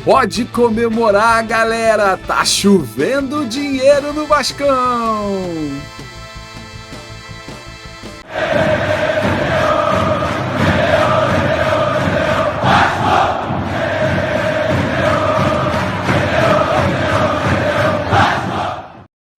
Pode comemorar, galera! Tá chovendo dinheiro no Vascão!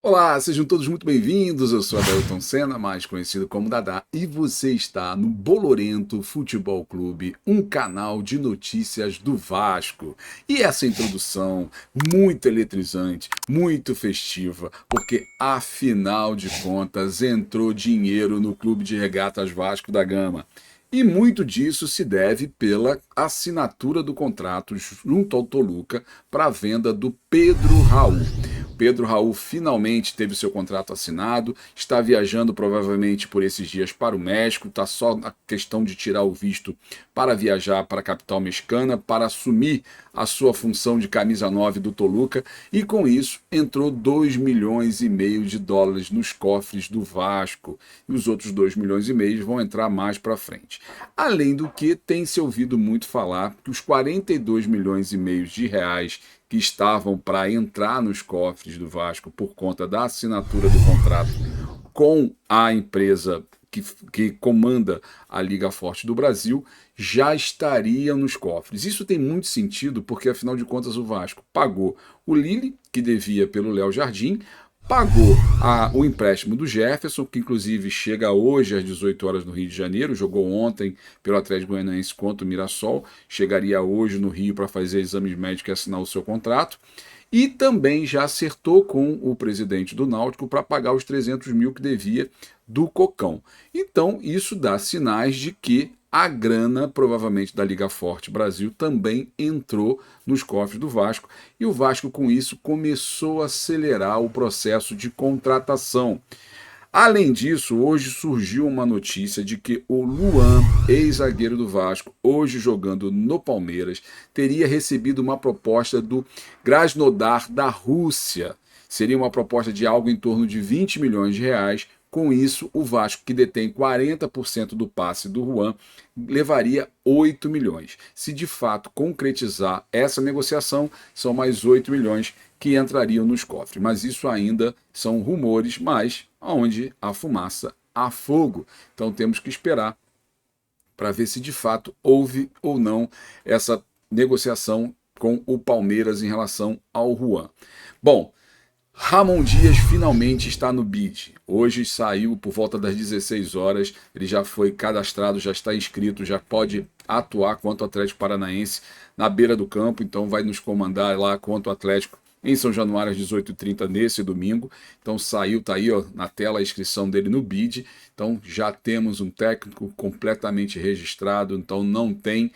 Olá, sejam todos muito bem-vindos. Eu sou Adelton Senna, mais conhecido como Dadá, e você está no Bolorento Futebol Clube, um canal de notícias do Vasco. E essa introdução muito eletrizante, muito festiva, porque afinal de contas entrou dinheiro no Clube de Regatas Vasco da Gama. E muito disso se deve pela assinatura do contrato junto ao Toluca para a venda do Pedro Raul. Pedro Raul finalmente teve seu contrato assinado, está viajando provavelmente por esses dias para o México, está só na questão de tirar o visto para viajar para a capital mexicana, para assumir a sua função de camisa 9 do Toluca, e com isso entrou 2,5 milhões de dólares nos cofres do Vasco, e os outros 2,5 milhões vão entrar mais para frente. Além do que, tem se ouvido muito falar que os 42,5 milhões de reais que estavam para entrar nos cofres do Vasco por conta da assinatura do contrato com a empresa que comanda a Liga Forte do Brasil, já estariam nos cofres. Isso tem muito sentido porque, afinal de contas, o Vasco pagou o Lille, que devia pelo Léo Jardim, pagou o empréstimo do Jefferson, que inclusive chega hoje às 18 horas no Rio de Janeiro, jogou ontem pelo Atlético Goianiense contra o Mirassol, chegaria hoje no Rio para fazer exames médicos e assinar o seu contrato, e também já acertou com o presidente do Náutico para pagar os 300 mil que devia do Cocão. Então isso dá sinais de que a grana, provavelmente da Liga Forte Brasil, também entrou nos cofres do Vasco, e o Vasco com isso começou a acelerar o processo de contratação. Além disso, hoje surgiu uma notícia de que o Luan, ex-zagueiro do Vasco, hoje jogando no Palmeiras, teria recebido uma proposta do Krasnodar da Rússia. Seria uma proposta de algo em torno de 20 milhões de reais. Com isso, o Vasco, que detém 40% do passe do Juan, levaria 8 milhões. Se de fato concretizar essa negociação, são mais 8 milhões que entrariam nos cofres. Mas isso ainda são rumores, mas onde há fumaça, há fogo. Então temos que esperar para ver se de fato houve ou não essa negociação com o Palmeiras em relação ao Juan. Bom, Ramon Dias finalmente está no bid. Hoje saiu por volta das 16 horas, ele já foi cadastrado, já está inscrito, já pode atuar contra o Atlético Paranaense na beira do campo, então vai nos comandar lá contra o Atlético em São Januário às 18h30 nesse domingo. Então saiu, tá aí ó, na tela a inscrição dele no bid, então já temos um técnico completamente registrado, então não tem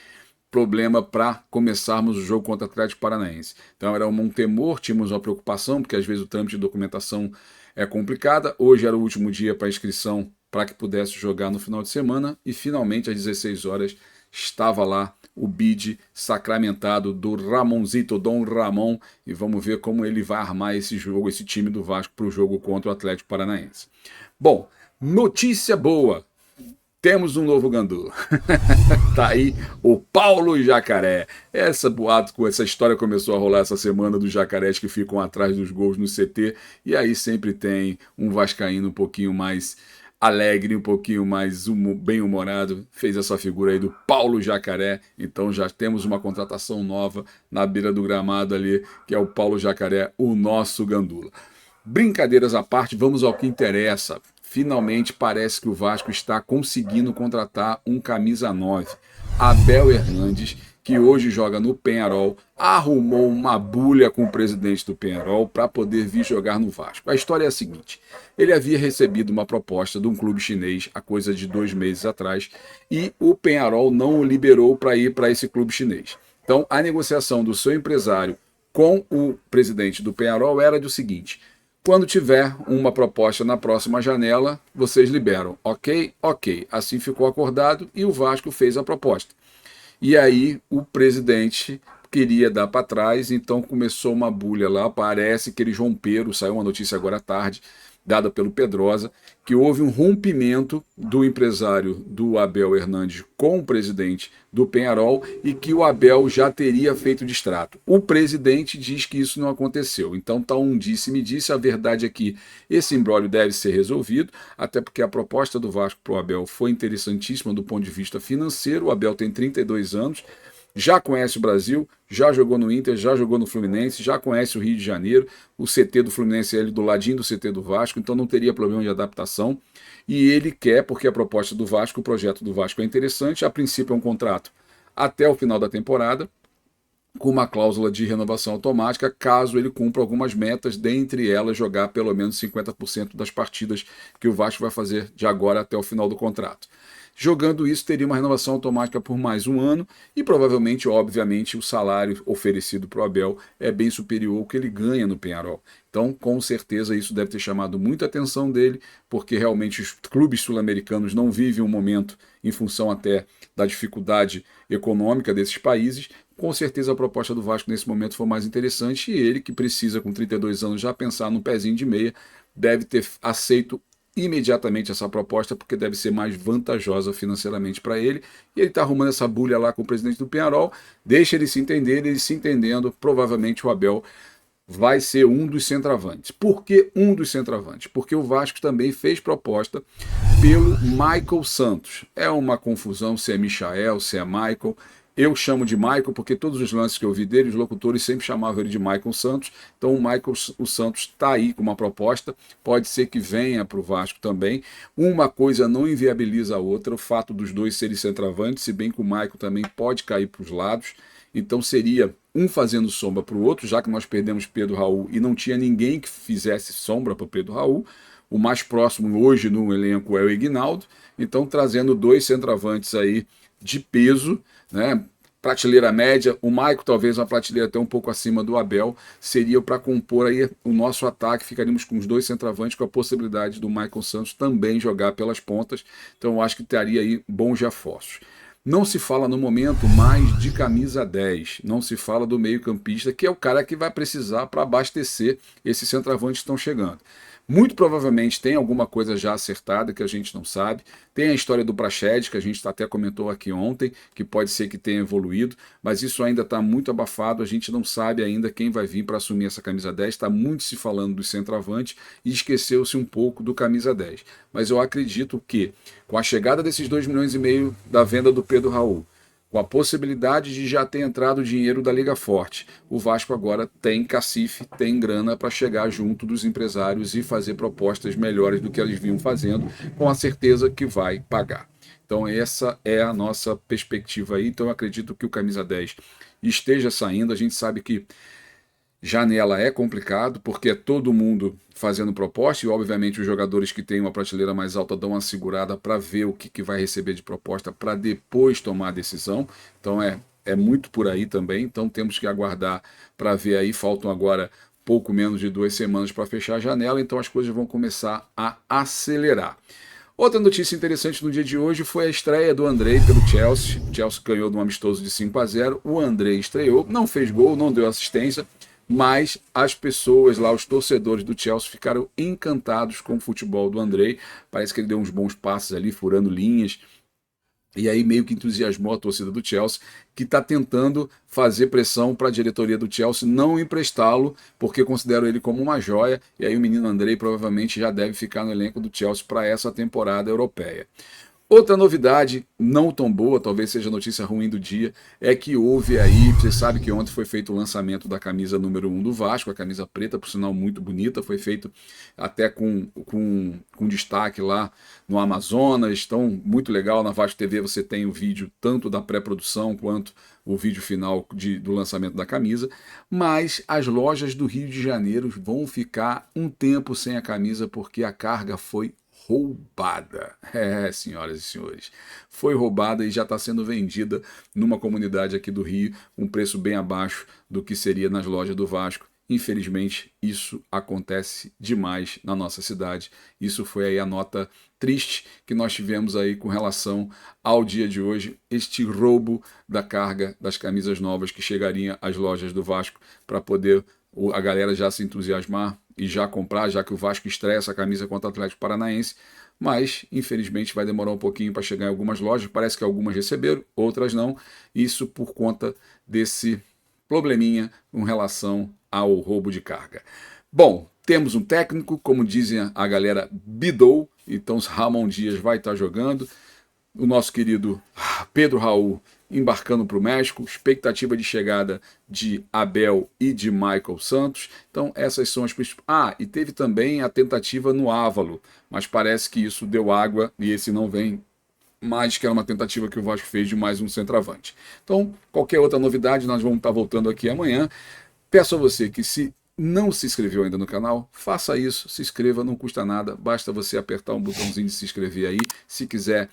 problema para começarmos o jogo contra o Atlético Paranaense. Então era um temor, tínhamos uma preocupação, porque às vezes o trâmite de documentação é complicada. Hoje era o último dia para inscrição para que pudesse jogar no final de semana, e finalmente às 16 horas estava lá o bid sacramentado do Ramonzito, Dom Ramon, e vamos ver como ele vai armar esse jogo, esse time do Vasco para o jogo contra o Atlético Paranaense. Bom, notícia boa. Temos um novo gandula. Tá aí o Paulo Jacaré. Essa história começou a rolar essa semana dos jacarés que ficam atrás dos gols no CT, e aí sempre tem um vascaíno um pouquinho mais alegre, um pouquinho mais bem-humorado, fez essa figura aí do Paulo Jacaré. Então já temos uma contratação nova na beira do gramado ali, que é o Paulo Jacaré, o nosso gandula. Brincadeiras à parte, vamos ao que interessa. Finalmente parece que o Vasco está conseguindo contratar um camisa 9. Abel Hernandes, que hoje joga no Peñarol, arrumou uma bulha com o presidente do Peñarol para poder vir jogar no Vasco. A história é a seguinte: ele havia recebido uma proposta de um clube chinês há coisa de 2 meses atrás, e o Peñarol não o liberou para ir para esse clube chinês. Então a negociação do seu empresário com o presidente do Peñarol era do seguinte: quando tiver uma proposta na próxima janela, vocês liberam. Ok? Ok. Assim ficou acordado e o Vasco fez a proposta. E aí o presidente queria dar para trás, então começou uma bulha lá. Parece que eles romperam, saiu uma notícia agora à tarde, dada pelo Pedrosa, que houve um rompimento do empresário do Abel Hernandes com o presidente do Peñarol e que o Abel já teria feito distrato. O presidente diz que isso não aconteceu. Então tá um disse-me-disse. A verdade é que esse imbróglio deve ser resolvido, até porque a proposta do Vasco para o Abel foi interessantíssima do ponto de vista financeiro. O Abel tem 32 anos, já conhece o Brasil, já jogou no Inter, já jogou no Fluminense, já conhece o Rio de Janeiro, o CT do Fluminense é ali do ladinho do CT do Vasco, então não teria problema de adaptação. E ele quer, porque a proposta do Vasco, o projeto do Vasco é interessante, a princípio é um contrato até o final da temporada, com uma cláusula de renovação automática, caso ele cumpra algumas metas, dentre elas jogar pelo menos 50% das partidas que o Vasco vai fazer de agora até o final do contrato. Jogando isso, teria uma renovação automática por mais um ano e provavelmente, obviamente, o salário oferecido para o Abel é bem superior ao que ele ganha no Peñarol. Então, com certeza, isso deve ter chamado muita atenção dele, porque realmente os clubes sul-americanos não vivem um momento em função até da dificuldade econômica desses países. Com certeza a proposta do Vasco nesse momento foi mais interessante e ele, que precisa com 32 anos já pensar num pezinho de meia, deve ter aceito imediatamente essa proposta, porque deve ser mais vantajosa financeiramente para ele, e ele está arrumando essa bulha lá com o presidente do Peñarol, deixa ele se entender, ele se entendendo, provavelmente o Abel vai ser um dos centroavantes. Por que um dos centroavantes? Porque o Vasco também fez proposta pelo Michael Santos. É uma confusão se é Michael, se é Michael. Eu chamo de Michael porque todos os lances que eu vi dele, os locutores sempre chamavam ele de Michael Santos. Então o Santos está aí com uma proposta, pode ser que venha para o Vasco também. Uma coisa não inviabiliza a outra, o fato dos dois serem centroavantes, se bem que o Michael também pode cair para os lados. Então seria um fazendo sombra para o outro, já que nós perdemos Pedro Raul e não tinha ninguém que fizesse sombra para o Pedro Raul. O mais próximo hoje no elenco é o Ignaldo. Então trazendo dois centroavantes aí de peso, né? Prateleira média, o Maicon talvez uma prateleira até um pouco acima do Abel, seria para compor aí o nosso ataque, ficaríamos com os dois centroavantes, com a possibilidade do Michael Santos também jogar pelas pontas, então eu acho que teria aí bons reforços. Não se fala no momento mais de camisa 10, não se fala do meio-campista, que é o cara que vai precisar para abastecer esses centroavantes que estão chegando. Muito provavelmente tem alguma coisa já acertada que a gente não sabe. Tem a história do Praxedes, que a gente até comentou aqui ontem, que pode ser que tenha evoluído, mas isso ainda está muito abafado, a gente não sabe ainda quem vai vir para assumir essa camisa 10. Está muito se falando do centroavante e esqueceu-se um pouco do camisa 10. Mas eu acredito que, com a chegada desses 2,5 milhões da venda do Pedro Raul, com a possibilidade de já ter entrado o dinheiro da Liga Forte, o Vasco agora tem cacife, tem grana para chegar junto dos empresários e fazer propostas melhores do que eles vinham fazendo, com a certeza que vai pagar. Então essa é a nossa perspectiva aí. Então eu acredito que o camisa 10 esteja saindo. A gente sabe que janela é complicado, porque é todo mundo fazendo proposta e obviamente os jogadores que têm uma prateleira mais alta dão uma segurada para ver o que vai receber de proposta para depois tomar a decisão. Então é muito por aí também, então temos que aguardar para ver aí. Faltam agora pouco menos de 2 semanas para fechar a janela, então as coisas vão começar a acelerar. Outra notícia interessante no dia de hoje foi a estreia do Andrei pelo Chelsea. O Chelsea ganhou de um amistoso de 5-0, o Andrei estreou, não fez gol, não deu assistência, mas as pessoas lá, os torcedores do Chelsea, ficaram encantados com o futebol do Andrei. Parece que ele deu uns bons passes ali, furando linhas, e aí meio que entusiasmou a torcida do Chelsea, que está tentando fazer pressão para a diretoria do Chelsea não emprestá-lo, porque consideram ele como uma joia, e aí o menino Andrei provavelmente já deve ficar no elenco do Chelsea para essa temporada europeia. Outra novidade, não tão boa, talvez seja a notícia ruim do dia, é que houve aí, você sabe que ontem foi feito o lançamento da camisa número 1 do Vasco, a camisa preta, por sinal muito bonita, foi feito até com destaque lá no Amazonas, então muito legal. Na Vasco TV você tem o vídeo tanto da pré-produção quanto o vídeo final do lançamento da camisa, mas as lojas do Rio de Janeiro vão ficar um tempo sem a camisa porque a carga foi roubada. Senhoras e senhores, foi roubada e já está sendo vendida numa comunidade aqui do Rio, um preço bem abaixo do que seria nas lojas do Vasco. Infelizmente, isso acontece demais na nossa cidade. Isso foi aí a nota triste que nós tivemos aí com relação ao dia de hoje, este roubo da carga das camisas novas que chegariam às lojas do Vasco para poder a galera já se entusiasmar. e já comprar, já que o Vasco estreia essa camisa contra o Atlético Paranaense, mas infelizmente vai demorar um pouquinho para chegar em algumas lojas, parece que algumas receberam, outras não, isso por conta desse probleminha com relação ao roubo de carga. Bom, temos um técnico, como dizem a galera, bidou, então Ramon Dias vai estar jogando, o nosso querido Pedro Raul embarcando para o México, expectativa de chegada de Abel e de Michael Santos. Então essas são as principais. E teve também a tentativa no Ávalo, mas parece que isso deu água e esse não vem mais, que era uma tentativa que o Vasco fez de mais um centroavante. Então, qualquer outra novidade, nós vamos estar voltando aqui amanhã. Peço a você que, se não se inscreveu ainda no canal, faça isso, se inscreva, não custa nada, basta você apertar um botãozinho de se inscrever aí, se quiser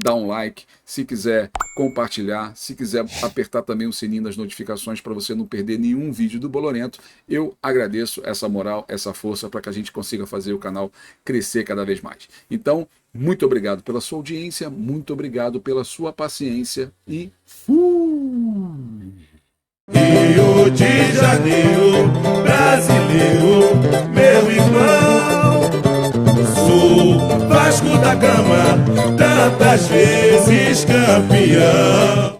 dar um like, se quiser compartilhar, se quiser apertar também o sininho das notificações para você não perder nenhum vídeo do Bolorento. Eu agradeço essa moral, essa força para que a gente consiga fazer o canal crescer cada vez mais. Então, muito obrigado pela sua audiência, muito obrigado pela sua paciência e fui! Rio de Janeiro, brasileiro, meu irmão. Sou Vasco da Gama, tantas vezes campeão.